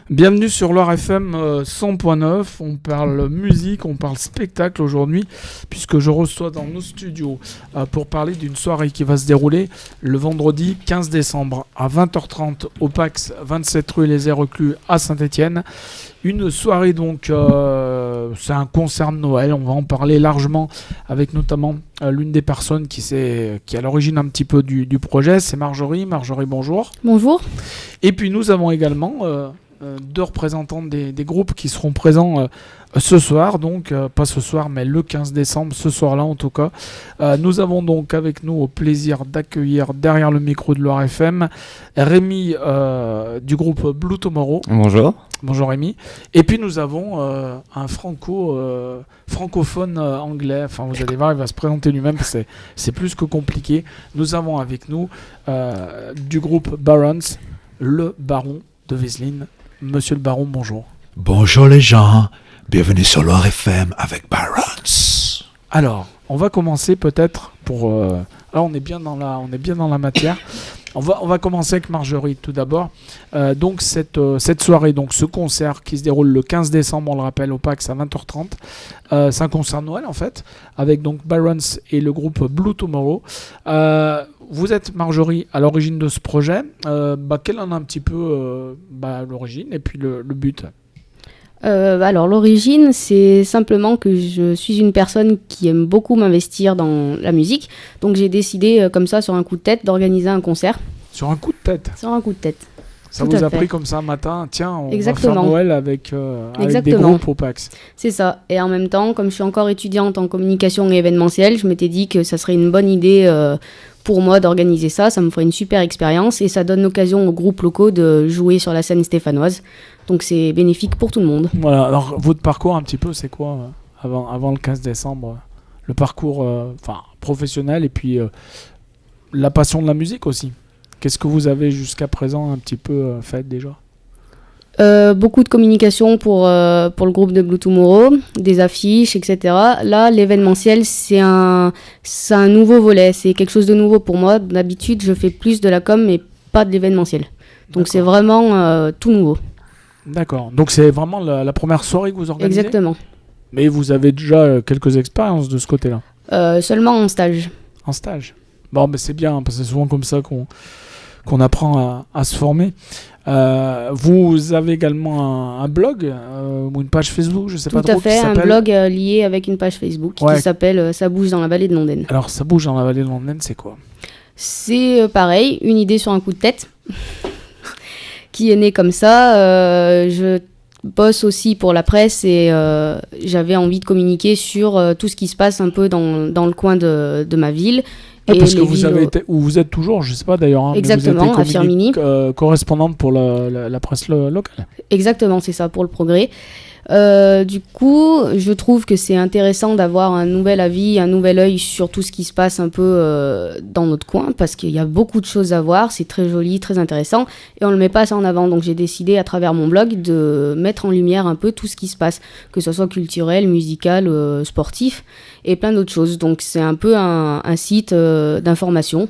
Bienvenue sur Loire FM 100.9, on parle musique, on parle spectacle aujourd'hui, puisque je reçois dans nos studios pour parler d'une soirée qui va se dérouler le vendredi 15 décembre à 20h30 au Pax 27 rue Les Reclus à Saint-Étienne. Une soirée donc, c'est un concert de Noël, on va en parler largement avec notamment l'une des personnes qui est à l'origine un petit peu du projet, c'est Marjorie. Marjorie, bonjour. Bonjour. Et puis nous avons également deux représentants des groupes qui seront présents ce soir, donc pas ce soir mais le 15 décembre, ce soir-là en tout cas. Nous avons donc avec nous au plaisir d'accueillir derrière le micro de Loire FM Rémi du groupe Blue Tomorrow. Bonjour. Bonjour Rémi. Et puis nous avons un francophone anglais, enfin vous allez voir, il va se présenter lui-même parce que c'est plus que compliqué. Nous avons avec nous du groupe Barons, le baron de Vézelines. Monsieur le baron, bonjour. Bonjour les gens, bienvenue sur Loire FM avec Barons. Alors, on va commencer peut-être pour... là, on est bien dans la matière. On va commencer avec Marjorie tout d'abord. Donc cette soirée, donc ce concert qui se déroule le 15 décembre, on le rappelle, au Pax à 20h30. C'est un concert de Noël en fait, avec donc Barons et le groupe Blue Tomorrow. Vous êtes Marjorie à l'origine de ce projet. Quelle en est un petit peu l'origine et puis le but? Alors l'origine, c'est simplement que je suis une personne qui aime beaucoup m'investir dans la musique. Donc j'ai décidé comme ça, sur un coup de tête, d'organiser un concert. Sur un coup de tête? Sur un coup de tête. Ça vous a pris comme ça un matin, tiens, on Exactement. va faire Noël avec des groupes au Pax. C'est ça. Et en même temps, comme je suis encore étudiante en communication et événementiel, je m'étais dit que ça serait une bonne idée pour moi d'organiser ça. Ça me ferait une super expérience et ça donne l'occasion aux groupes locaux de jouer sur la scène stéphanoise. Donc c'est bénéfique pour tout le monde. Voilà, alors votre parcours un petit peu, c'est quoi avant le 15 décembre? Le parcours professionnel et puis la passion de la musique aussi. Qu'est-ce que vous avez jusqu'à présent un petit peu fait déjà? Beaucoup de communication pour le groupe de Blue Tomorrow, des affiches, etc. Là, l'événementiel, c'est un nouveau volet, c'est quelque chose de nouveau pour moi. D'habitude, je fais plus de la com, mais pas de l'événementiel. Donc c'est vraiment tout nouveau. D'accord, donc c'est vraiment la première soirée que vous organisez? Exactement. Mais vous avez déjà quelques expériences de ce côté-là? Seulement en stage. En stage? Bon, mais c'est bien, parce que c'est souvent comme ça qu'on apprend à se former. Vous avez également un blog ou une page Facebook, je sais pas trop. Tout à fait, un blog lié avec une page Facebook qui s'appelle Ça bouge dans la vallée de Londaine. Alors, Ça bouge dans la vallée de Londaine, c'est quoi? C'est pareil, une idée sur un coup de tête qui est née comme ça. Je bosse aussi pour la presse et j'avais envie de communiquer sur tout ce qui se passe un peu dans le coin de ma ville. Et parce que vous avez été, ou vous êtes toujours, je sais pas d'ailleurs, hein, exactement, à Firminy, correspondante pour la presse locale. Exactement, c'est ça, pour le Progrès. Du coup, je trouve que c'est intéressant d'avoir un nouvel avis, un nouvel œil sur tout ce qui se passe un peu dans notre coin, parce qu'il y a beaucoup de choses à voir, c'est très joli, très intéressant, et on ne le met pas assez en avant. Donc j'ai décidé à travers mon blog de mettre en lumière un peu tout ce qui se passe, que ce soit culturel, musical, sportif, et plein d'autres choses. Donc c'est un peu un site d'information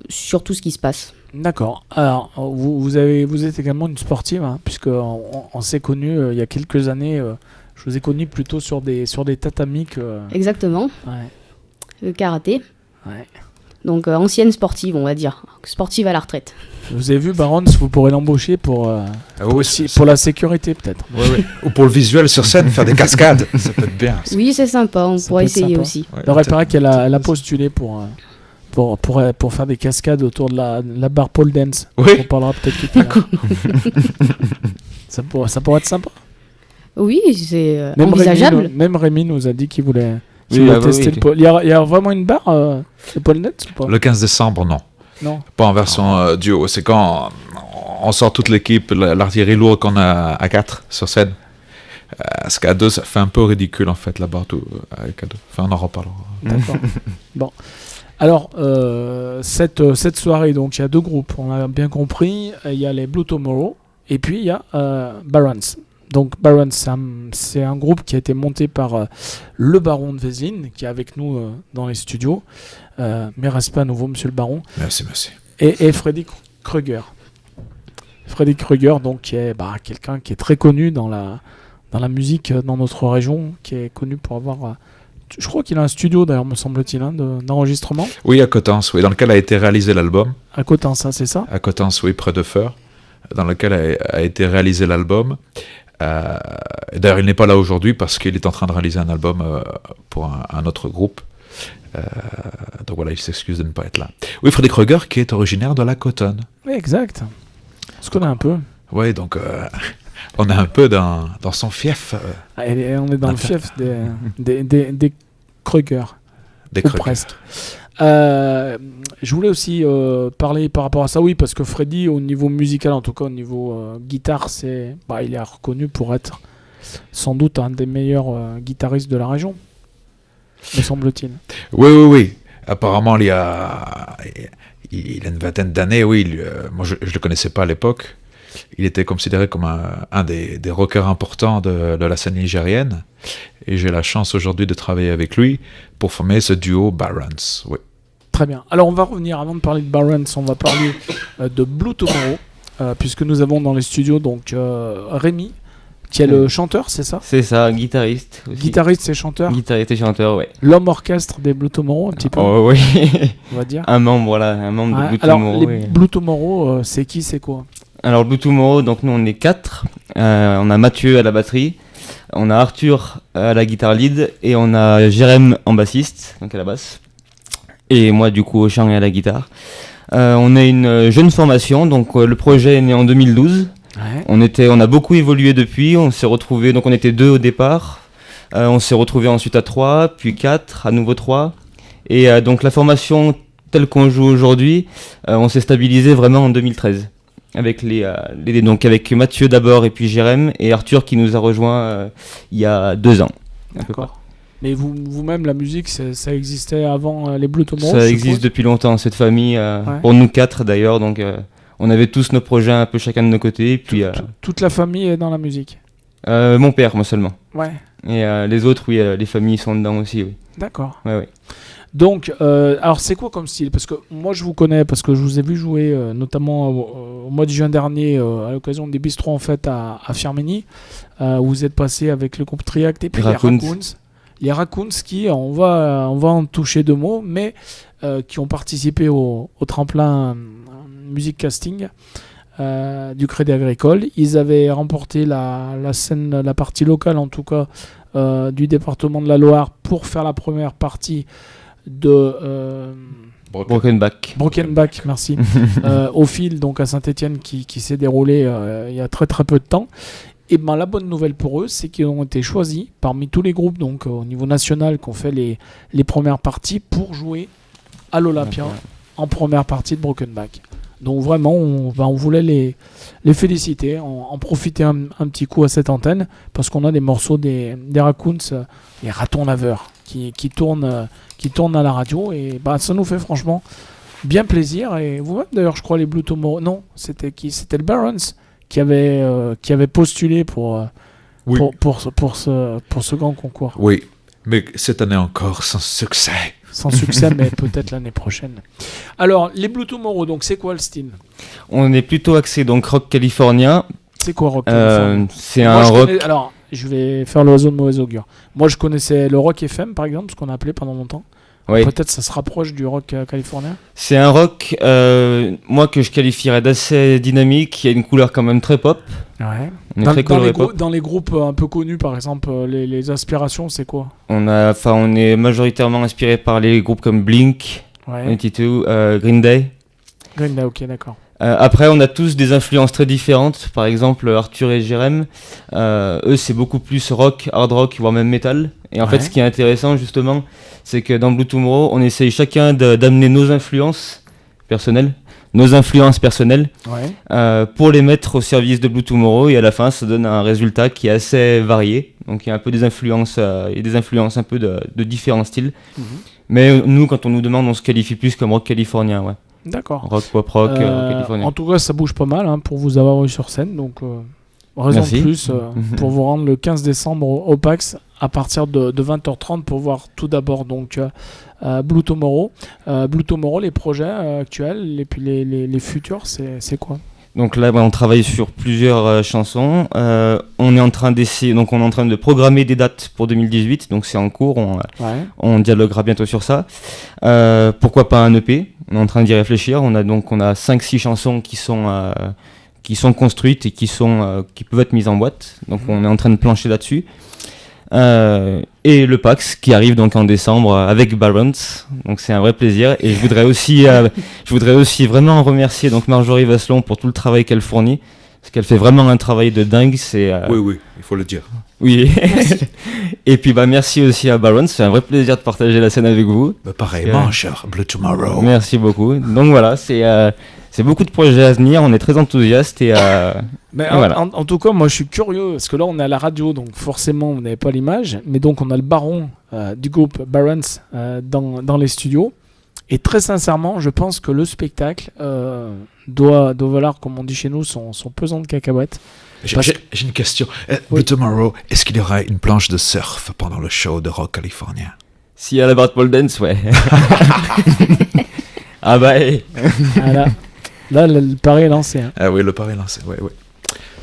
sur tout ce qui se passe. D'accord. Alors, vous êtes également une sportive, hein, puisqu'on s'est connus il y a quelques années. Je vous ai connu plutôt sur des tatamis. Exactement. Ouais. Le karaté. Ouais. Donc, ancienne sportive, on va dire. Sportive à la retraite. Vous avez vu, Barons, vous pourrez l'embaucher pour la sécurité, peut-être. Oui. Ou pour le visuel sur scène, faire des cascades. Ça peut être bien. Oui, c'est sympa. On pourra essayer aussi. Ouais, il paraît qu'elle a postulé pour faire des cascades autour de la barre pole dance. Oui. On parlera peut-être tout à l'heure. Ça pourrait être sympa. Oui, c'est envisageable. Même Rémi nous a dit qu'il voulait tester le pole. Il y a vraiment une barre de pole dance ou pas? Le 15 décembre, non. Pas en version duo. C'est quand on sort toute l'équipe, l'artillerie lourde qu'on a à 4 sur scène. Parce qu'à 2, ça fait un peu ridicule en fait, la barre avec à 2. Enfin, on en reparlera. D'accord. Bon. Alors, cette soirée, donc il y a deux groupes, on a bien compris. Il y a les Blue Tomorrow et puis il y a Barons. Donc Barons, c'est un groupe qui a été monté par le baron de Vézelines, qui est avec nous dans les studios. Mes respects à nouveau, monsieur le baron. Merci. Et Freddy Krueger. Freddy Krueger, donc qui est quelqu'un qui est très connu dans la musique dans notre région, qui est connu pour avoir... je crois qu'il a un studio d'ailleurs, me semble-t-il, d'enregistrement. Oui, à Coutances, oui, dans lequel a été réalisé l'album. À Coutances, c'est ça ? À Coutances, oui, près de Feur, dans lequel a été réalisé l'album. D'ailleurs, il n'est pas là aujourd'hui parce qu'il est en train de réaliser un album pour un autre groupe. Donc voilà, il s'excuse de ne pas être là. Oui, Freddy Krueger qui est originaire de la Cotonne. Oui, exact. On se connaît un peu. Oui, donc on est un peu dans son fief. On est dans le fief des Krueger. Des ou Krueger. Presque. Je voulais aussi parler par rapport à ça, oui, parce que Freddy, au niveau musical, en tout cas au niveau guitare, il est reconnu pour être sans doute un des meilleurs guitaristes de la région, me semble-t-il. Oui. Apparemment, il a une vingtaine d'années, oui. Moi, je ne le connaissais pas à l'époque. Il était considéré comme un des rockers importants de la scène nigérienne. Et j'ai la chance aujourd'hui de travailler avec lui pour former ce duo Barons. Oui. Très bien. Alors, on va revenir, avant de parler de Barons, on va parler de Blue Tomorrow, puisque nous avons dans les studios donc Rémi, qui est le chanteur, c'est ça ? C'est ça, guitariste aussi. Guitariste et chanteur ? Guitariste et chanteur, ouais. L'homme orchestre des Blue Tomorrow, un petit peu. Oh, oui. On va dire. Un membre de Blue Tomorrow. Alors, les Blue Tomorrow, c'est qui, c'est quoi ? Alors, Blue Tomorrow, donc nous on est 4. On a Mathieu à la batterie, on a Arthur à la guitare lead et on a Jérém en bassiste, donc à la basse. Et moi du coup au chant et à la guitare. On est une jeune formation, donc le projet est né en 2012. Ouais. On a beaucoup évolué depuis, on s'est retrouvés, donc on était 2 au départ. On s'est retrouvés ensuite à 3, puis 4, à nouveau 3. Et donc la formation telle qu'on joue aujourd'hui, on s'est stabilisé vraiment en 2013. Avec donc avec Mathieu d'abord et puis Jérém et Arthur qui nous a rejoint il y a 2 ans. D'accord. Mais vous-même, la musique, ça existait avant les Blue Tomorrow ? Ça existe depuis longtemps, cette famille, pour nous 4 d'ailleurs, donc on avait tous nos projets un peu chacun de nos côtés. Et puis, toute la famille est dans la musique ? Mon père, moi seulement. Ouais. Et les autres, oui, les familles sont dedans aussi, oui. D'accord. Ouais. Donc, alors c'est quoi comme style ? Parce que moi je vous connais, parce que je vous ai vu jouer notamment au mois de juin dernier à l'occasion des bistrots en fait à Firminy, où vous êtes passé avec le groupe Triact et puis les Raccoons. Les Raccoons qui, on va en toucher 2 mots, mais qui ont participé au tremplin musique casting du Crédit Agricole. Ils avaient remporté la scène, la partie locale en tout cas du département de la Loire pour faire la première partie de Broken Back, merci. Au fil, donc à Saint-Étienne, qui s'est déroulé il y a très très peu de temps. Et ben la bonne nouvelle pour eux, c'est qu'ils ont été choisis parmi tous les groupes donc au niveau national qui ont fait les premières parties pour jouer à l'Olympia en première partie de Broken Back. Donc vraiment, on voulait les féliciter, en profiter un petit coup à cette antenne, parce qu'on a des morceaux des Raccoons, les ratons laveurs, qui tournent à la radio, et bah, ça nous fait franchement bien plaisir. Et vous-même d'ailleurs, je crois, les Blue Tomorrow, non, c'était qui ? C'était le Barons qui avait postulé pour ce grand concours. Oui, mais cette année encore, sans succès. Sans succès, mais peut-être l'année prochaine. Alors, les Blue Tomorrow, donc c'est quoi le style ? On est plutôt axé donc rock californien. C'est quoi rock californien ? C'est un rock... Alors, je vais faire l'oiseau de mauvais augure. Moi, je connaissais le rock FM, par exemple, ce qu'on a appelé pendant longtemps. Oui. Peut-être ça se rapproche du rock californien. C'est un rock, moi, que je qualifierais d'assez dynamique. Il y a une couleur quand même très pop. Ouais. On est très coloré pop. Dans les groupes un peu connus, par exemple, les inspirations, c'est quoi ? On est majoritairement inspiré par les groupes comme Blink, 22, Green Day. Green Day, ok, d'accord. Après, on a tous des influences très différentes. Par exemple, Arthur et Jérém, eux, c'est beaucoup plus rock, hard rock, voire même metal. Et en fait, ce qui est intéressant, justement, c'est que dans Blue Tomorrow, on essaye chacun d'amener nos influences personnelles, pour les mettre au service de Blue Tomorrow. Et à la fin, ça donne un résultat qui est assez varié. Donc, il y a un peu des influences, un peu de différents styles. Mm-hmm. Mais nous, quand on nous demande, on se qualifie plus comme rock californien, ouais. D'accord. Rock, pop rock, californien. En tout cas, ça bouge pas mal pour vous avoir eu sur scène. Donc, raison de plus pour vous rendre le 15 décembre au PAX à partir de 20h30 pour voir tout d'abord donc Blue Tomorrow. Blue Tomorrow, les projets actuels et puis les futurs, c'est quoi ? Donc là, on travaille sur plusieurs chansons. On est en train d'essayer, donc on est en train de programmer des dates pour 2018. Donc c'est en cours. On dialoguera bientôt sur ça. Pourquoi pas un EP? On est en train d'y réfléchir. On a 5-6 chansons qui sont construites et qui peuvent être mises en boîte. Donc on est en train de plancher là-dessus. Et le PAX qui arrive donc en décembre avec Barons, donc c'est un vrai plaisir. Et je voudrais aussi vraiment remercier donc Marjorie Vasselon pour tout le travail qu'elle fournit, parce qu'elle fait vraiment un travail de dingue. Oui, il faut le dire. Oui. Et puis merci aussi à Barons, c'est un vrai plaisir de partager la scène avec vous. Pareillement, cher Blue Tomorrow. Merci beaucoup. Donc voilà, c'est beaucoup de projets à venir, on est très enthousiastes Mais voilà. en tout cas, moi je suis curieux parce que là on est à la radio, donc forcément vous n'avez pas l'image, mais donc on a le baron du groupe Barons dans les studios. Et très sincèrement, je pense que le spectacle doit valoir, comme on dit chez nous, son pesant de cacahuètes. J'ai une question. Blue Tomorrow, est-ce qu'il y aura une planche de surf pendant le show de rock californien? Si à la Bart Pole Dance, ouais. Ah bah, hey. Voilà. Là, le pari est lancé. Hein. Ah oui, le pari est lancé, ouais.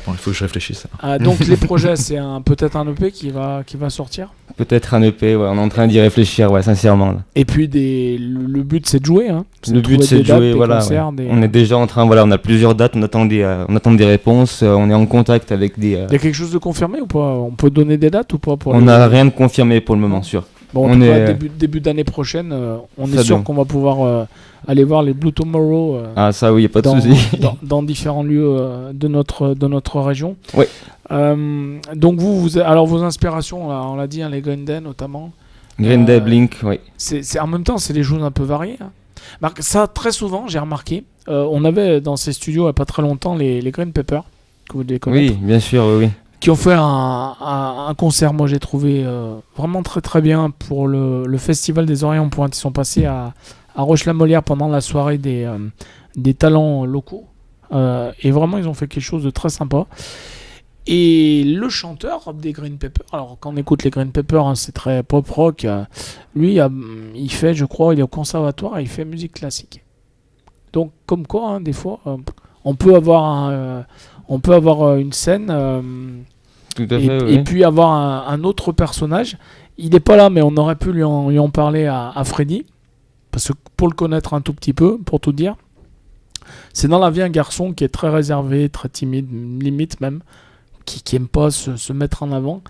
Bon, il faut que je réfléchisse. Donc les projets, c'est peut-être un EP qui va sortir. Peut-être un EP, ouais, on est en train d'y réfléchir, ouais, sincèrement. Là. Et puis le but c'est de jouer. Hein. Le but c'est de jouer, voilà. Concerts, ouais. On est déjà en train, on a plusieurs dates, on attend des réponses, on est en contact avec des... Il y a quelque chose de confirmé ou pas? On peut donner des dates ou pas on n'a rien de confirmé pour le moment, sûr. Bon, en tout cas, début d'année prochaine, on est sûr qu'on va pouvoir aller voir les Blue Tomorrow. Ah ça oui, y a pas de souci. Dans différents lieux de notre région. Oui. Donc alors vos inspirations, là, on l'a dit, hein, les Green Day notamment. Green Day, Blink, oui. C'est en même temps, c'est des choses un peu variées. Hein. Ça, très souvent, j'ai remarqué, on avait dans ces studios il n'y a pas très longtemps les Green Pepper, que vous devez connaître. Oui, bien sûr, oui. Qui ont fait un concert, moi j'ai trouvé vraiment très très bien pour le Festival des Oreilles en Pointe. Ils sont passés à Roche-la-Molière pendant la soirée des talents locaux. Et vraiment, ils ont fait quelque chose de très sympa. Et le chanteur des Green Pepper, alors quand on écoute les Green Pepper, hein, c'est très pop rock. Lui, il fait, je crois, il est au conservatoire et il fait musique classique. Donc, comme quoi, hein, des fois, on peut avoir une scène Tout à fait, oui. et puis avoir un autre personnage. Il n'est pas là, mais on aurait pu lui en parler à Freddy. Parce que pour le connaître un tout petit peu, pour tout dire, c'est dans la vie un garçon qui est très réservé, très timide, limite même, qui aime pas se mettre en avant.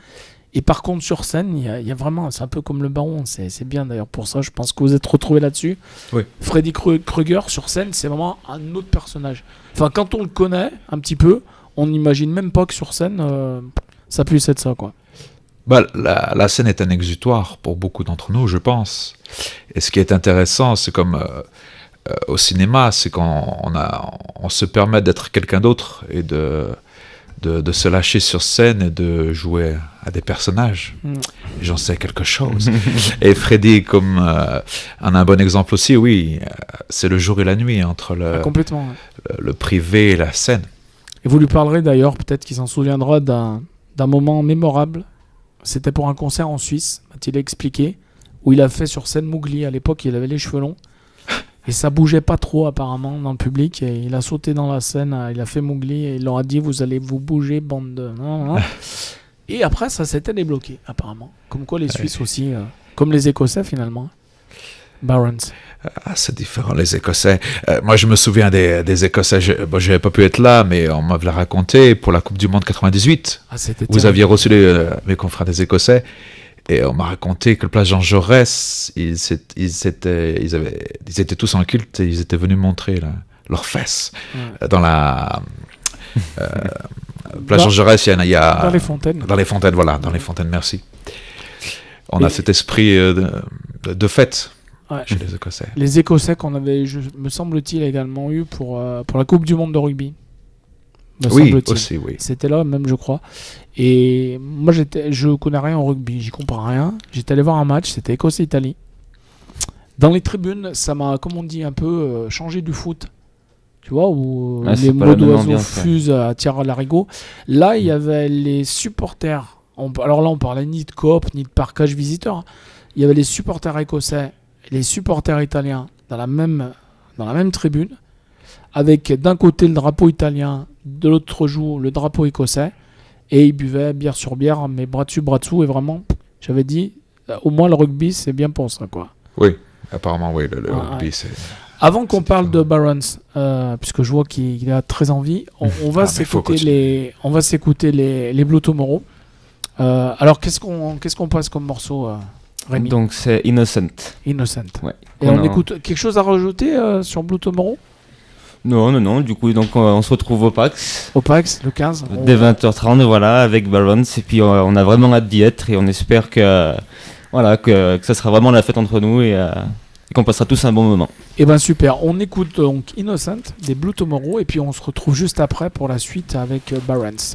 Et par contre, sur scène, il y a vraiment, c'est un peu comme le baron, c'est bien d'ailleurs pour ça, je pense que vous êtes retrouvés là-dessus. Oui. Freddy Krueger, sur scène, c'est vraiment un autre personnage. Enfin, quand on le connaît un petit peu, on n'imagine même pas que sur scène, ça puisse être ça, quoi. La scène est un exutoire pour beaucoup d'entre nous, je pense. Et ce qui est intéressant, c'est comme au cinéma, c'est qu'on se permet d'être quelqu'un d'autre et de se lâcher sur scène et de jouer à des personnages. J'en sais quelque chose. Et Freddy, comme en un bon exemple aussi, oui, c'est le jour et la nuit entre complètement, le privé et la scène. Et vous lui parlerez d'ailleurs, peut-être qu'il s'en souviendra d'un moment mémorable. C'était pour un concert en Suisse, m'a-t-il expliqué, où il a fait sur scène Mowgli. À l'époque, il avait les cheveux longs. Et ça bougeait pas trop apparemment dans le public. Et il a sauté dans la scène, il a fait Mowgli et il leur a dit vous allez vous bouger, bande de... Et après, ça s'était débloqué apparemment. Comme quoi les Suisses aussi, comme les Écossais finalement. Barons. C'est différent, les Écossais. Moi, je me souviens des Écossais. Je n'avais pas pu être là, mais on m'avait raconté pour la Coupe du Monde 98. Vous aviez reçu mes confrères des Écossais. Et on m'a raconté que le place Jean Jaurès, ils étaient tous en culte et ils étaient venus montrer leurs fesses dans la place Jean Jaurès. Il y a dans les fontaines. Dans les fontaines, voilà, dans les fontaines. Merci. On a cet esprit de fête. Ouais. Chez les Écossais. Les Écossais qu'on avait, me semble-t-il, également eu pour la Coupe du Monde de rugby. Oui, aussi, oui. C'était là même, je crois. Et moi, je connais rien au rugby, j'y comprends rien. J'étais allé voir un match, c'était Écosse-Italie. Dans les tribunes, ça m'a, comme on dit, un peu changé du foot. Tu vois, où les mots d'oiseaux fusent à tir à l'arigot. Là, il y avait les supporters. Alors là, on parlait ni de coop, ni de parquage visiteur. Il y avait les supporters écossais et les supporters italiens dans la même tribune, avec d'un côté le drapeau italien, de l'autre joue le drapeau écossais, et ils buvaient bière sur bière, mais bras dessus, et vraiment, j'avais dit, au moins le rugby, c'est bien pour ça, quoi. Oui, apparemment, oui, le rugby, c'est... Avant qu'on parle de Barons, puisque je vois qu'il a très envie, on va s'écouter les Blue Tomorrow. Alors, qu'est-ce qu'on passe comme morceau, Rémi? Donc c'est Innocent. Innocent. Ouais. Et on écoute quelque chose à rajouter sur Blue Tomorrow? Non. Du coup, donc on se retrouve au PAX. Au PAX, le 15. Dès 20h30, voilà, avec Barons. Et puis on a vraiment hâte d'y être et on espère que ça sera vraiment la fête entre nous et qu'on passera tous un bon moment. Et ben super. On écoute donc Innocent des Blue Tomorrow et puis on se retrouve juste après pour la suite avec Barons.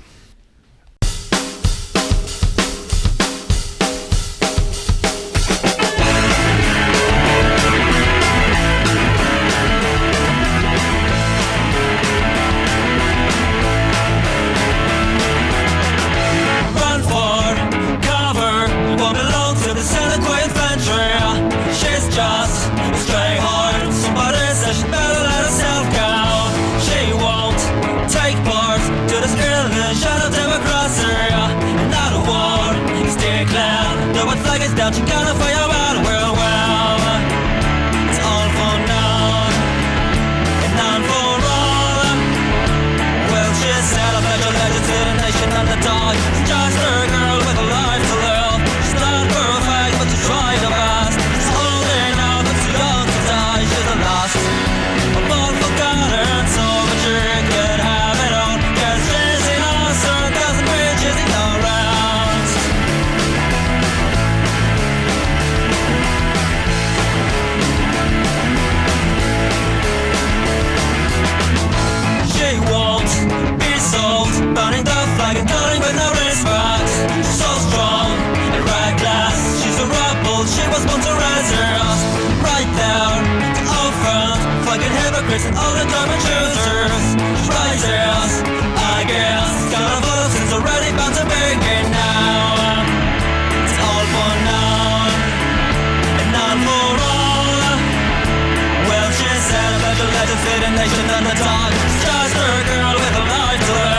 Down, you gotta fire out the world, well, it's all for now, and none for all. Well, she said a pledge of allegiance to the nation and the dog. She's just a girl with a life to live. She's not perfect, but she's trying her best. She's holding out, but too young to die. She's the last of all forgotten, so but she could have it all. Cause she's innocent, doesn't mean she's ignorant. Burning the flag and dying with no respect. She's so strong and reckless. She's a rebel, she was born to raise her us. Right down to our front, fucking hypocrites and all the diamond choosers. She's righteous, I guess. Got a full of sins already bound to begin now. It's all for none and none for all. Well, she said about the legend fit a nation and the dog. She's just a girl with a life to live.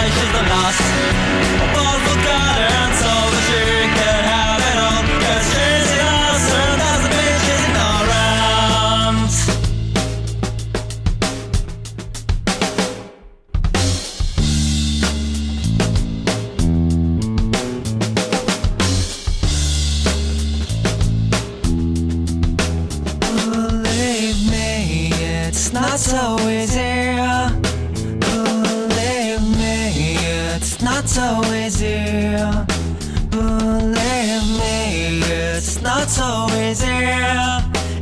She's the last of all forgotten, so that she can have it all. Cause she's innocent, doesn't mean she's ignorant. Believe me, it's not so easy. Not so easy. Believe me, it's not so easy.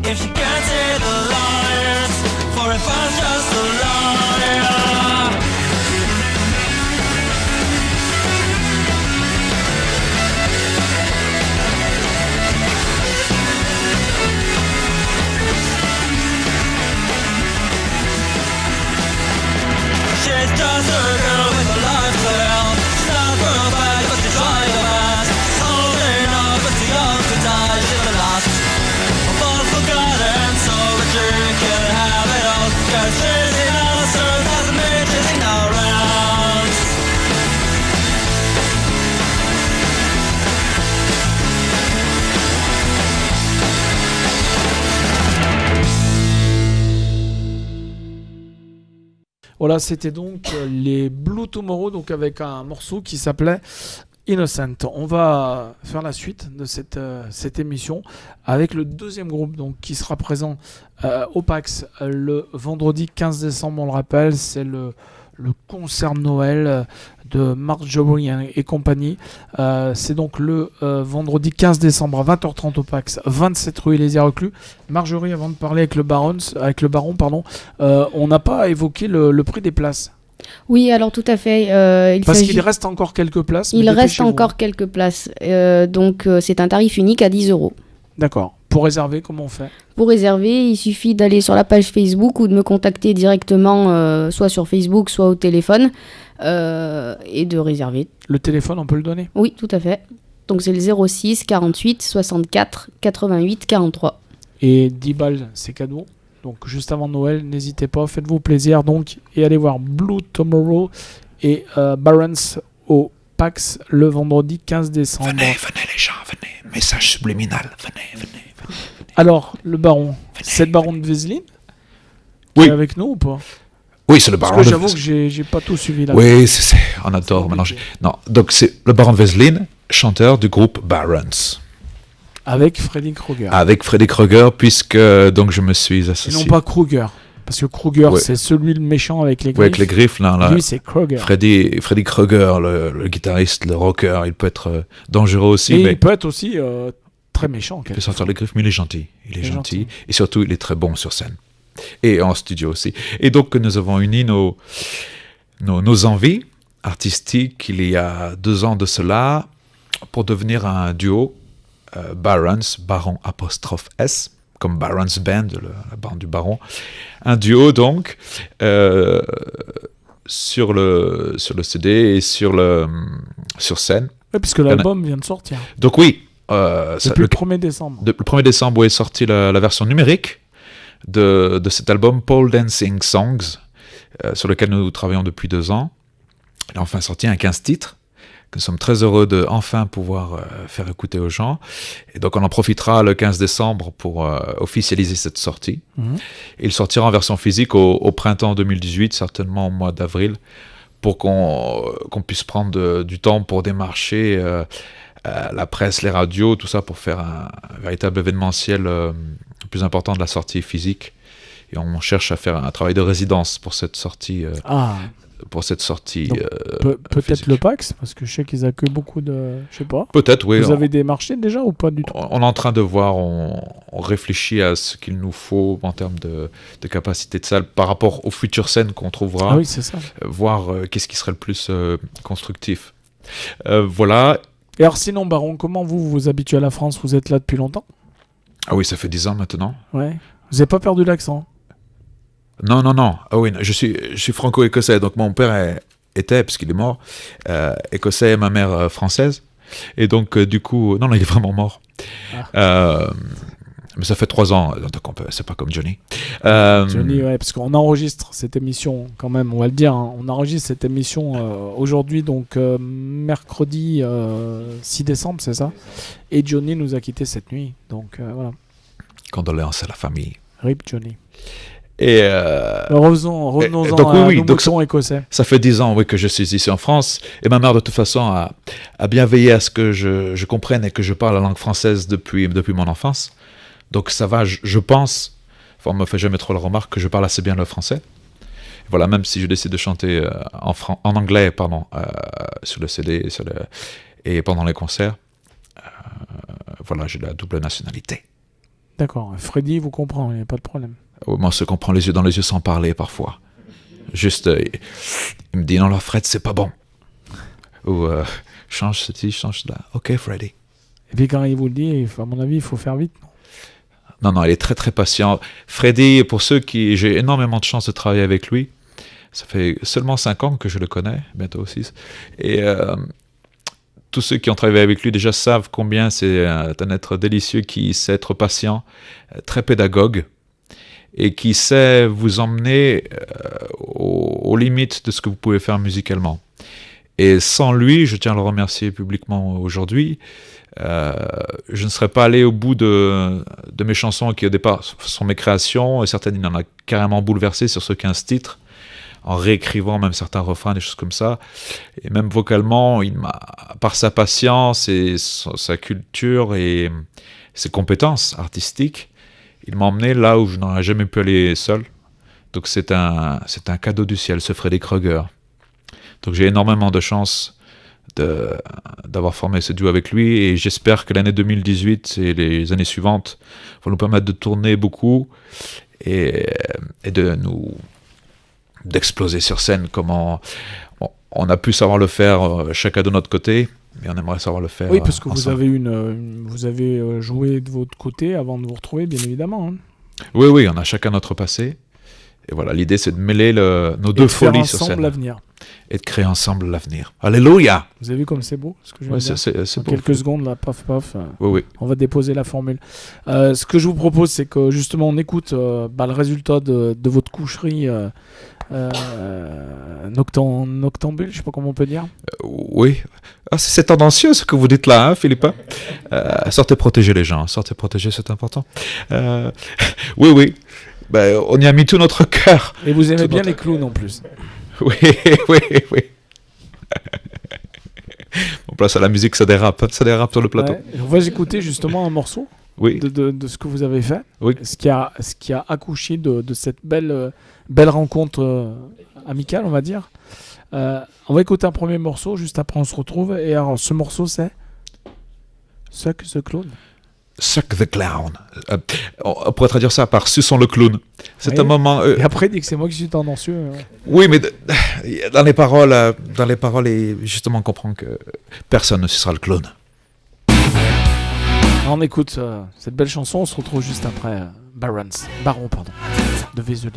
If she can't see the lights, for if I'm just a liar. She's just a girl with a life to live. She's not perfect, but she's trying her best. She's holding up, but too young to die. She's the last of all forgotten, so that she can have it all. Cause she's innocent, doesn't mean she's ignorant. Voilà, c'était donc les Blue Tomorrow, donc avec un morceau qui s'appelait Innocent. On va faire la suite de cette émission avec le deuxième groupe donc, qui sera présent au PAX le vendredi 15 décembre, on le rappelle, c'est le concert Noël de Marjorie et compagnie. C'est donc le vendredi 15 décembre à 20h30 au PAX, 27 rue Élésia-Reclus. Marjorie, avant de parler avec le baron, on n'a pas évoqué le prix des places. Oui, alors tout à fait. Parce qu'il reste encore quelques places. Il reste encore quelques places. Donc c'est un tarif unique à 10 €. D'accord. Pour réserver, comment on fait ? Pour réserver, il suffit d'aller sur la page Facebook ou de me contacter directement, soit sur Facebook, soit au téléphone, et de réserver. Le téléphone, on peut le donner ? Oui, tout à fait. Donc c'est le 06 48 64 88 43. Et 10 balles, c'est cadeau. Donc juste avant Noël, n'hésitez pas, faites-vous plaisir donc et allez voir Blue Tomorrow et Barons au PAX le vendredi 15 décembre. Venez les gens, venez. Message subliminal, venez. Alors, le baron, c'est le baron de Vézeline Oui. qui est avec nous ou pas? Oui, c'est le Parce baron que de j'avoue que j'ai pas tout suivi là. Oui, on adore mélanger. Non, donc c'est le baron de Vézeline, chanteur du groupe Barons. Avec Freddy Krueger. Avec Freddy Krueger, puisque donc je me suis Et associé. non pas Krueger. Parce que Krueger, Ouais. c'est celui le méchant avec les griffes. Oui, avec les griffes, là. Lui, c'est Krueger. Freddy Krueger, le guitariste, le rocker, il peut être dangereux aussi, Et mais il peut être aussi très méchant. il peut sortir les griffes, mais il est gentil. Il est gentil. Et surtout, il est très bon sur scène. Et en studio aussi. Et donc, nous avons uni nos envies artistiques il y a 2 ans de cela pour devenir un duo Barons, Baron apostrophe S, comme Barons Band, la bande du Baron. Un duo donc sur le CD et sur scène. Oui, puisque l'album vient de sortir. Donc oui. Depuis le 1er décembre. Le 1er décembre est sortie la version numérique de cet album Pole Dancing Songs, sur lequel nous travaillons depuis 2 ans. Il a enfin sorti un 15 titres, que nous sommes très heureux de enfin pouvoir faire écouter aux gens. Et donc on en profitera le 15 décembre pour officialiser cette sortie. Mhm. Il sortira en version physique au printemps 2018, certainement au mois d'avril, pour qu'on puisse prendre du temps pour démarcher la presse, les radios, tout ça, pour faire un véritable événementiel plus important de la sortie physique. Et on cherche à faire un travail de résidence pour cette sortie. Peut-être le PAX, parce que je sais qu'ils accueillent beaucoup de... Je sais pas. Peut-être, oui. Vous avez des marchés déjà ou pas du tout? On est en train de voir, on réfléchit à ce qu'il nous faut en termes de capacité de salle par rapport aux futures scènes qu'on trouvera. Ah oui, c'est ça. Voir qu'est-ce qui serait le plus constructif. Voilà. Et alors sinon, Baron, comment vous habituez à la France? Vous êtes là depuis longtemps? Ah oui, ça fait 10 ans maintenant. Ouais. Vous n'avez pas perdu l'accent? Non. Ah oui, je suis franco-écossais, donc mon père était, puisqu'il est mort, écossais et ma mère française. Et donc, du coup, non, il est vraiment mort. Mais ça fait 3 ans, donc c'est pas comme Johnny. Johnny, ouais, parce qu'on enregistre cette émission, quand même, on va le dire, hein, on enregistre cette émission aujourd'hui, donc mercredi 6 décembre, c'est ça? Et Johnny nous a quittés cette nuit, donc voilà. Condoléances à la famille. RIP Johnny. Et revenons-en à nos moutons écossais. Ça fait 10 ans que je suis ici en France, et ma mère de toute façon a bien veillé à ce que je comprenne et que je parle la langue française depuis mon enfance. Donc ça va, je pense, on ne me fait jamais trop la remarque que je parle assez bien le français. Voilà, même si je décide de chanter en anglais sur le CD et pendant les concerts, voilà, j'ai la double nationalité. D'accord, Freddy vous comprend, il n'y a pas de problème. Moi, on se comprend les yeux dans les yeux sans parler parfois. Juste, il me dit non, là, Fred, c'est pas bon. Ou change ceci, change cela. Ok, Freddy. Et puis quand il vous le dit, à mon avis, il faut faire vite. Non, il est très très patient. Freddy, pour ceux qui... J'ai énormément de chance de travailler avec lui. Ça fait seulement 5 ans que je le connais, bientôt 6. Et tous ceux qui ont travaillé avec lui déjà savent combien c'est un être délicieux qui sait être patient, très pédagogue, et qui sait vous emmener aux limites de ce que vous pouvez faire musicalement. Et sans lui, je tiens à le remercier publiquement aujourd'hui, je ne serais pas allé au bout de mes chansons qui au départ sont mes créations, et certaines il en a carrément bouleversé sur ce 15 titres, en réécrivant même certains refrains, des choses comme ça. Et même vocalement, par sa patience et sa culture et ses compétences artistiques, il m'a emmené là où je n'aurais jamais pu aller seul. Donc c'est un cadeau du ciel, ce Freddy Krueger. Donc j'ai énormément de chance d'avoir formé ce duo avec lui, et j'espère que l'année 2018 et les années suivantes vont nous permettre de tourner beaucoup et d'exploser sur scène comme on a pu savoir le faire chacun de notre côté, mais on aimerait savoir le faire. Oui, parce que ensemble. vous avez joué de votre côté avant de vous retrouver, bien évidemment. Hein. Oui, on a chacun notre passé. Et voilà, l'idée c'est de mêler nos deux folies sur scène. Faire ensemble l'avenir. et de créer ensemble l'avenir. Alléluia! Vous avez vu comme c'est beau ce que je viens Ouais, de dire c'est En beau. quelques secondes, là, paf, paf. Oui. On va déposer la formule. Ce que je vous propose, c'est que justement, on écoute le résultat de votre coucherie noctambule, je sais pas comment on peut dire. Oui. Ah, c'est tendancieux ce que vous dites là, hein, Philippe. Sortez protéger les gens. Sortez protéger, c'est important. Oui. Ben, on y a mis tout notre cœur. Et vous aimez Tout bien notre- les clowns en plus. Oui. On place à la musique, ça dérape sur le plateau. Ouais. On va écouter justement un morceau Oui. de ce que vous avez fait. Oui. Ce qui a accouché de cette belle rencontre amicale, on va dire. On va écouter un premier morceau, juste après on se retrouve. Et alors, ce morceau, c'est Suck the Clown. Suck the clown. On pourrait traduire ça par suçons le clown. C'est Oui. un moment. Et après, il dit que c'est moi qui suis tendancieux. Oui, mais dans les paroles, et justement, on comprend que personne ne sucera le clown. On écoute cette belle chanson, on se retrouve juste après Baron, de Vézelin.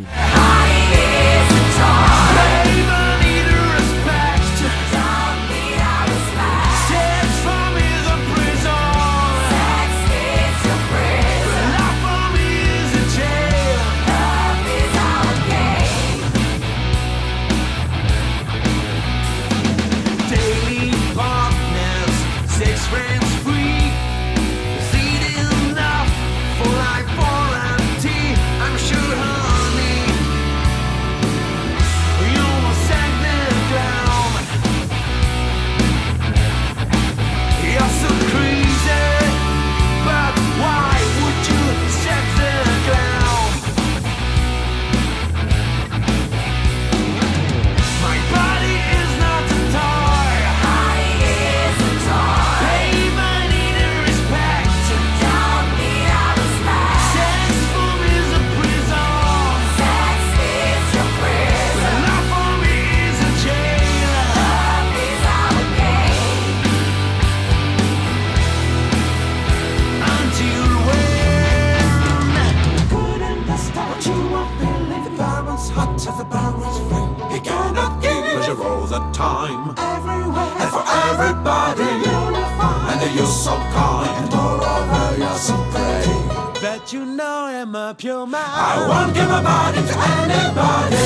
Daily partners, 6 friends free. Is it enough for life warranty? I'm sure, honey, you will send me down. You're so crazy, but why would you set the ground? My body is not a toy. Pay money to respect. Sex for me is a prison. Love for me is a jail. Until when? Couldn't understand what you are feeling. The barrel's hot to the barrel's ring. He cannot give pleasure all the time. Everywhere and for everybody. And you're so kind. Moreover, you're so brave. Bet you know I'm a pure man. I won't give my body to anybody.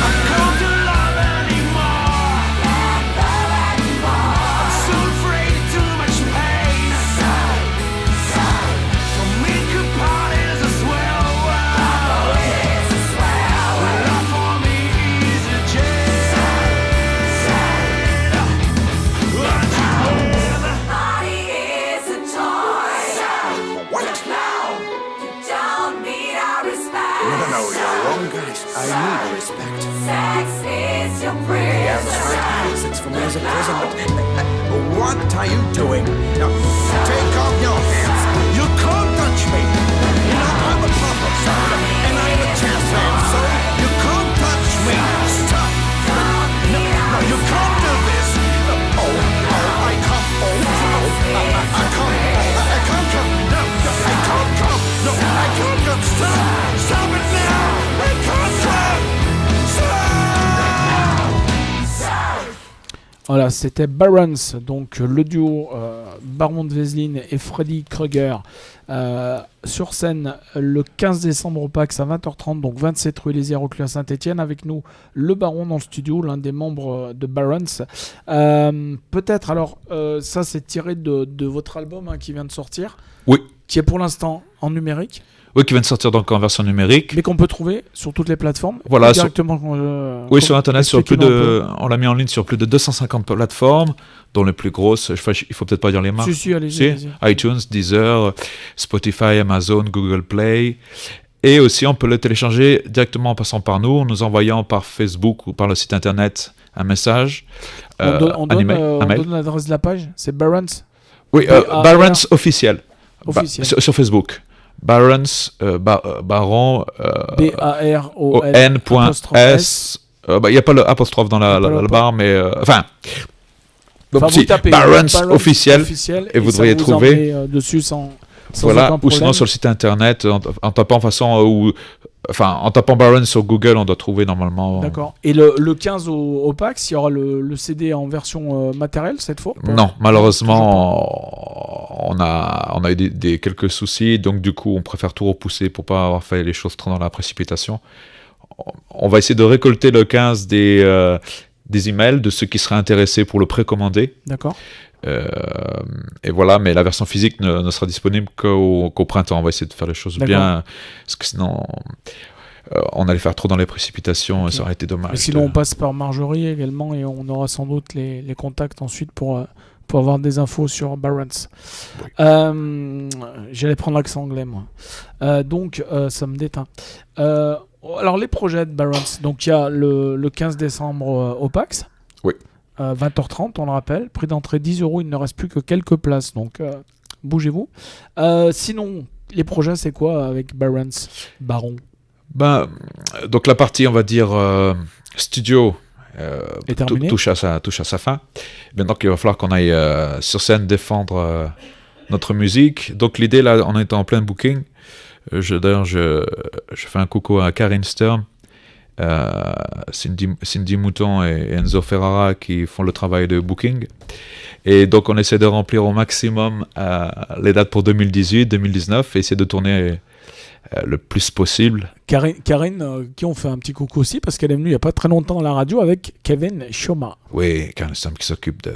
I can't love anymore. I'm so afraid of too much pain. For me, good parties as well. Love for me is a jail. No, you're wrong, guys. I need respect. Sex is your prison. Yes, it's for me as a prison. But what are you doing? Now, take off your hands. You can't touch me. You know, I'm a proper son, and I'm a champion, so you can't touch me. Stop. No, you can't do this. I can't. I can't come. No, I can't come. No, I can't come. Stop it now. I can't come. Voilà, c'était Barons, donc le duo Baron de Vézelin et Freddy Krueger sur scène le 15 décembre au PAX à 20h30, donc 27 rue Les Reclus à Saint-Etienne, avec nous le Baron dans le studio, l'un des membres de Barons. Peut-être, alors ça c'est tiré de votre album qui vient de sortir, Oui. qui est pour l'instant en numérique, Oui, qui vient de sortir donc en version numérique. mais qu'on peut trouver sur toutes les plateformes. Voilà, ou directement. Oui, sur Internet, expliquez-nous un on l'a mis en ligne sur plus de 250 plateformes, dont les plus grosses, il faut peut-être pas dire les peu. marques. Si, allez-y. Si, allez-y. iTunes, Deezer, Spotify, Amazon, Google Play. Et aussi, on peut le télécharger directement en passant par nous, en nous envoyant par Facebook ou par le site Internet un message. On donne un mail. l'adresse de la page, c'est Barons. Oui, B-A-R. Barons officiel. Officiel. Sur Facebook. Barons, Baron, B-A-R-O-N.S. il n'y a pas l'apostrophe dans la barre, mais enfin. Donc, Enfin, si, vous tapez Barons officiel, et vous ça devriez vous trouver. emmener, dessus sans Sans Voilà, aucun ou problème. sinon sur le site internet, en tapant en tapant Barons sur Google, on doit trouver normalement. D'accord. Et le 15 au PAX, il y aura le CD en version matérielle cette fois? Non, malheureusement, on a eu quelques soucis, donc du coup, on préfère tout repousser pour pas avoir fait les choses trop dans la précipitation. On va essayer de récolter le 15 des emails de ceux qui seraient intéressés pour le précommander. D'accord. Et voilà, mais la version physique ne sera disponible qu'au printemps. On va essayer de faire les choses D'accord. bien, parce que sinon, on allait faire trop dans les précipitations et ça aurait été dommage. Et sinon, on passe par Marjorie également et on aura sans doute les contacts ensuite pour avoir des infos sur Barons. J'allais prendre l'accent anglais, moi. Donc, ça me déteint. Alors, les projets de Barons. Donc, il y a le 15 décembre au PAX. Oui. 20h30, on le rappelle. Prix d'entrée 10 €. Il ne reste plus que quelques places. Donc, bougez-vous. Sinon, les projets, c'est quoi avec Barons? Baron. Donc, la partie, on va dire, studio. Est terminé. touche à sa fin. Maintenant qu'il va falloir qu'on aille sur scène défendre notre musique. Donc l'idée là, on est en plein booking. D'ailleurs, je fais un coucou à Karine Stern, Cindy Mouton et Enzo Ferrara qui font le travail de booking. Et donc on essaie de remplir au maximum les dates pour 2018, 2019 et essayer de tourner le plus possible. Karine, qui on fait un petit coucou aussi parce qu'elle est venue il n'y a pas très longtemps à la radio avec Kevin Choma. Oui, Karine Stern qui s'occupe de...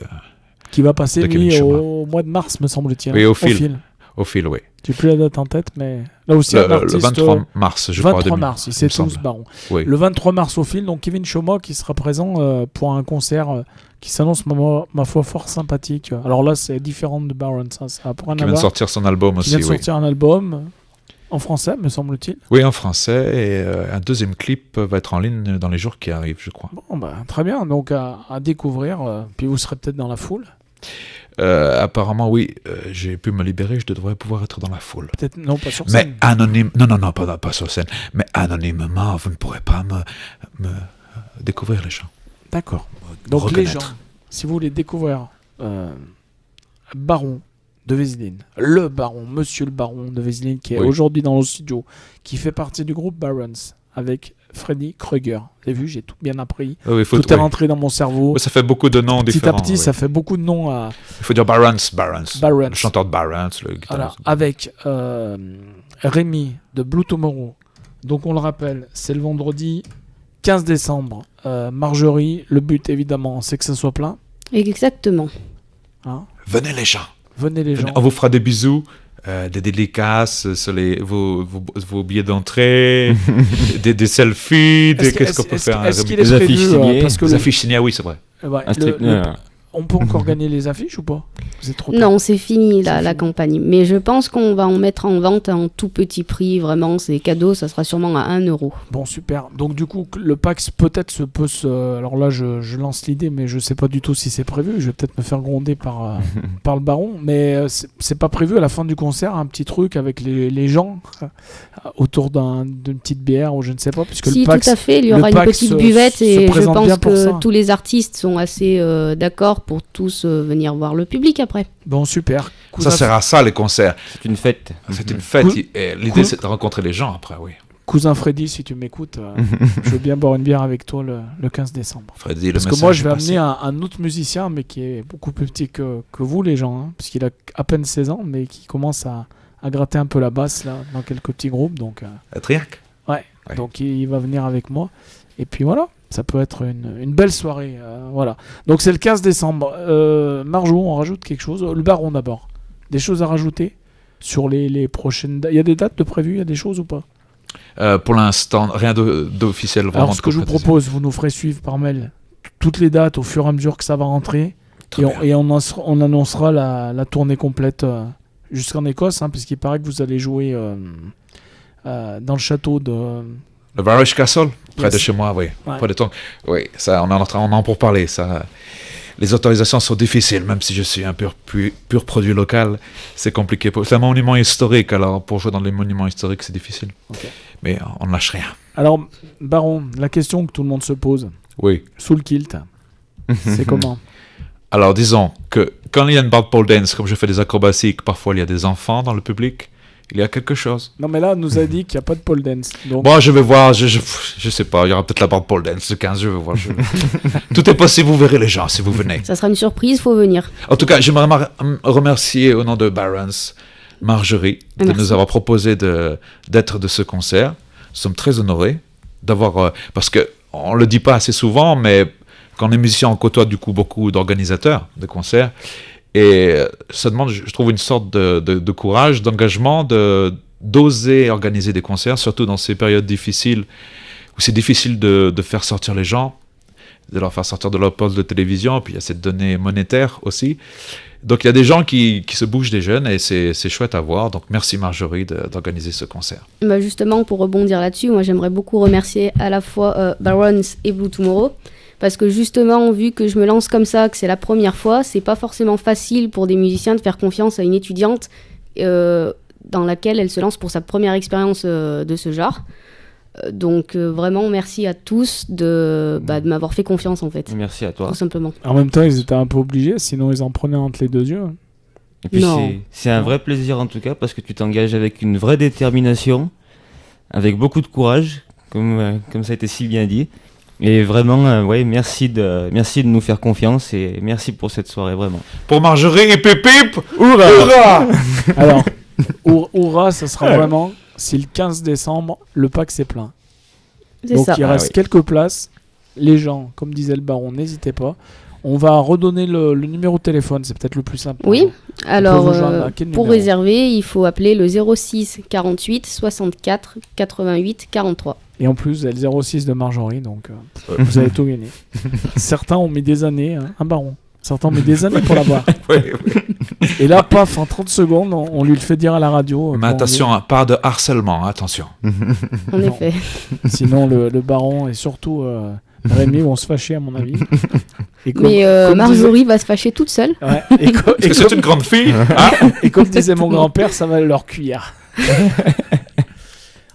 Qui va passer De Kevin lui Choma. au mois de mars, me semble-t-il. Oui, au fil. Au fil, oui. J'ai plus la date en tête, mais là aussi un Le artiste. 23 mars, je crois. 23 mars, il sait tous Baron. Oui. Le 23 mars au fil, donc Kevin Choma qui sera présent pour un concert qui s'annonce ma foi fort sympathique. Alors là, c'est différent de Baron, ça a rien Qui à vient de voir. sortir son album Qui aussi, vient de oui. sortir un album en français, me semble-t-il. Oui, en français, et un deuxième clip va être en ligne dans les jours qui arrivent, je crois. Bon, bah, très bien, donc à découvrir, puis vous serez peut-être dans la foule. Apparemment, oui, j'ai pu me libérer, je devrais pouvoir être dans la foule. Peut-être, non, pas sur Mais scène. anonyme, non, pas sur scène, mais anonymement, vous ne pourrez pas me découvrir les gens. D'accord. Me Donc les reconnaître. gens, si vous voulez découvrir Baron de Vézeline, le Baron, Monsieur le Baron de Vézeline, qui est Oui. aujourd'hui dans le studio, qui fait partie du groupe Barons, avec Freddy Krueger. Vous avez vu, j'ai tout bien appris. Oui, Tout est rentré dans mon cerveau. Oui, ça fait beaucoup de noms Petit différents. à petit, oui. ça fait beaucoup de noms à... Il faut dire Barons. Barons. Le chanteur de Barons, le guitariste. Voilà, avec Rémi de Blue Tomorrow. Donc on le rappelle, c'est le vendredi 15 décembre. Marjorie, le but évidemment, c'est que ça soit plein. Exactement. Hein. Venez les gens. Venez les gens. On vous fera des bisous. Des dédicaces sur vos billets d'entrée, des selfies, qu'est-ce qu'on peut faire? Est-ce qu'il est Des prévu affiches signées. parce que Les le- affiches signées, oui, c'est vrai. ouais, Un strip- on peut encore gagner les affiches ou pas? C'est trop tard. Non, c'est fini C'est la fini. campagne. Mais je pense qu'on va en mettre en vente en tout petit prix. Vraiment, c'est cadeau. Ça sera sûrement à 1 €. Bon, super. Donc du coup, le PAX peut-être peut se... Alors là, je lance l'idée, mais je sais pas du tout si c'est prévu. Je vais peut-être me faire gronder par le baron. Mais c'est pas prévu à la fin du concert, un petit truc avec les gens autour d'une petite bière ou je ne sais pas, puisque Si, le PAX... tout à fait. Il y le aura une PAX petite se buvette et je présente bien pense pour ça. que tous les artistes sont assez d'accord pour tous venir voir le public après. Bon, super. Ça sert à ça, les concerts. C'est une fête. C'est une fête. Cool. Et l'idée, Cool. c'est de rencontrer les gens après, oui. Cousin Freddy, si tu m'écoutes, je veux bien boire une bière avec toi le 15 décembre. Freddy, le Parce que message moi, je est vais passé. amener un autre musicien, mais qui est beaucoup plus petit que vous, les gens, hein, puisqu'il a à peine 16 ans, mais qui commence à gratter un peu la basse là, dans quelques petits groupes. Donc, Triac. ouais. Ouais. Donc il va venir avec moi. Et puis voilà, ça peut être une belle soirée. Voilà. Donc c'est le 15 décembre. Marjo, on rajoute quelque chose. Le baron d'abord. Des choses à rajouter sur les prochaines dates. Il y a des dates de prévues, il y a des choses ou pas? Pour l'instant, rien d'officiel vraiment. Alors ce que je vous concrétisé. propose, vous nous ferez suivre par mail toutes les dates au fur et à mesure que ça va rentrer. Très bien. Et on annoncera la tournée complète jusqu'en Écosse, hein, puisqu'il paraît que vous allez jouer dans le château de... Le Varish Castle, près Yes. de chez moi, oui. Ouais. Près de ton... Oui, ça, on en a pour parler. Ça. Les autorisations sont difficiles, même si je suis un pur produit local, c'est compliqué. C'est un monument historique, alors pour jouer dans les monuments historiques, c'est difficile. Ok. Mais on ne lâche rien. Alors, Baron, la question que tout le monde se pose, Oui. sous le kilt, c'est comment? Alors disons que quand il y a une barre pole dance, comme je fais des acrobaties, que parfois il y a des enfants dans le public, il y a quelque chose. Non, mais là, on nous a dit qu'il n'y a pas de pole dance. Donc... Bon, je vais voir, je sais pas, il y aura peut-être la barre pole dance le 15, je vais voir. Tout est possible, vous verrez les gens si vous venez. Ça sera une surprise, faut venir. En tout cas, j'aimerais remercier au nom de Barons, Marjorie, de Merci. nous avoir proposé d'être de ce concert. Nous sommes très honorés d'avoir... parce qu'on ne le dit pas assez souvent, mais quand on est musicien, on côtoie du coup beaucoup d'organisateurs de concerts. Et ça demande, je trouve, une sorte de courage, d'engagement, d'oser organiser des concerts, surtout dans ces périodes difficiles, où c'est difficile de faire sortir les gens, de leur faire sortir de leur poste de télévision, puis il y a cette donnée monétaire aussi. Donc il y a des gens qui se bougent, des jeunes, et c'est chouette à voir. Donc merci Marjorie d'organiser ce concert. Bah justement, pour rebondir là-dessus, moi j'aimerais beaucoup remercier à la fois Barons et Blue Tomorrow, parce que justement, vu que je me lance comme ça, que c'est la première fois, c'est pas forcément facile pour des musiciens de faire confiance à une étudiante dans laquelle elle se lance pour sa première expérience de ce genre. Donc vraiment merci à tous de m'avoir fait confiance en fait. Merci à toi. Tout simplement. En même temps, ils étaient un peu obligés, sinon ils en prenaient entre les deux yeux. Et puis Non. c'est un vrai plaisir en tout cas, parce que tu t'engages avec une vraie détermination, avec beaucoup de courage, comme ça a été si bien dit. Et vraiment, ouais, merci de nous faire confiance et merci pour cette soirée, vraiment. Pour Marjorie et Pépip, Hurrah! Alors, hurrah, ça sera vraiment si le 15 décembre, le pack c'est plein. C'est Donc ça. il reste quelques places. Les gens, comme disait le baron, n'hésitez pas. On va redonner le numéro de téléphone, c'est peut-être le plus simple. Oui, alors vous joindre à quel pour numéro réserver, il faut appeler le 06 48 64 88 43. Et en plus, vous avez le 06 de Marjorie, donc vous avez tout gagné. Certains ont mis des années, hein, un baron. Certains ont mis des années pour l'avoir. Et là, paf, en 30 secondes, on lui le fait dire à la radio. mais attention, hein, pas de harcèlement, attention. En Non. effet. Sinon, le baron et surtout Rémi vont se fâcher, à mon avis. Et Mais comme Marjorie va se fâcher toute seule. disait- Ouais, et, Parce que c'est une grande fille. Hein. et comme disait mon grand-père, ça va leur cuillère.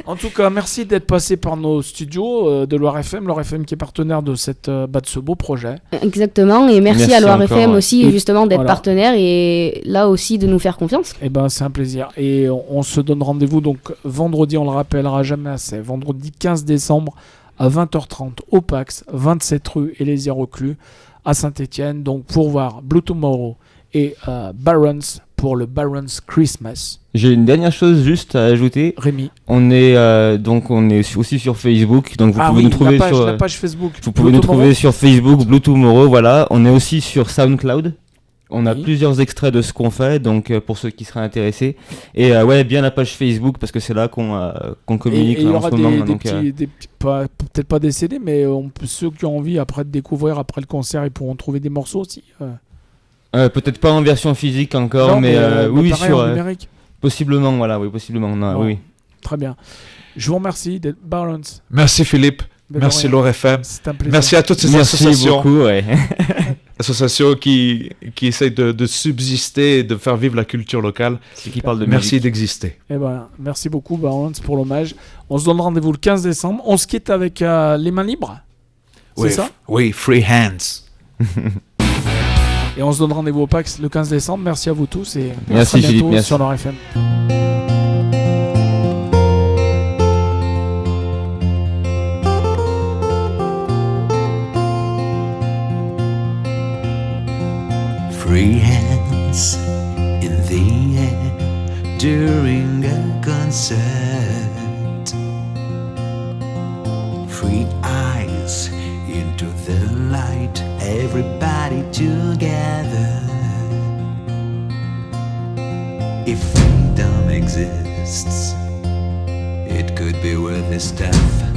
En tout cas, merci d'être passé par nos studios de Loire FM qui est partenaire de de ce beau projet. Exactement, et merci à Merci Loire encore, FM ouais. aussi Et justement d'être voilà. partenaire et là aussi de nous faire confiance. Eh ben, c'est un plaisir. Et on se donne rendez-vous donc vendredi, on le rappellera jamais assez, vendredi 15 décembre à 20h30 au Pax, 27 rue Élisée-Reclus à Saint-Étienne. Donc pour voir Blue Tomorrow et Barons pour le Barons Christmas. J'ai une dernière chose juste à ajouter. Rémi. On est aussi sur Facebook, donc vous pouvez oui, nous trouver sur la page Facebook. vous pouvez Blue nous Tomorrow. trouver sur Facebook, Blue Tomorrow, voilà. On est aussi sur SoundCloud. On a Oui. plusieurs extraits de ce qu'on fait, donc pour ceux qui seraient intéressés. Et ouais, bien la page Facebook parce que c'est là qu'on communique Et il y en aura ce moment. des donc, petits, peut-être pas des CD, mais ceux qui ont envie après de découvrir après le concert, ils pourront trouver des morceaux aussi. peut-être pas en version physique encore, Non, mais oui, pareil, sur en numérique. possiblement, voilà, oui, possiblement. Non, Bon. oui. Très bien. Je vous remercie d'être Barons. Merci Philippe. Mais de Merci rien. Loire FM. C'est un plaisir. Merci à toutes ces Merci associations. beaucoup, ouais. Associations qui essayent de subsister et de faire vivre la culture locale. Ceux qui parlent de Merci musique. d'exister. Eh ben, merci beaucoup, Barons, pour l'hommage. On se donne rendez-vous le 15 décembre. On se quitte avec les mains libres. C'est Oui, ça oui, free hands. Et on se donne rendez-vous au PAX le 15 décembre. Merci à vous tous et Merci, à bientôt Philippe, merci. sur leur FM. Free hands in the air during a concert. Free eyes into the light, everybody together. If freedom exists, it could be worth the stuff.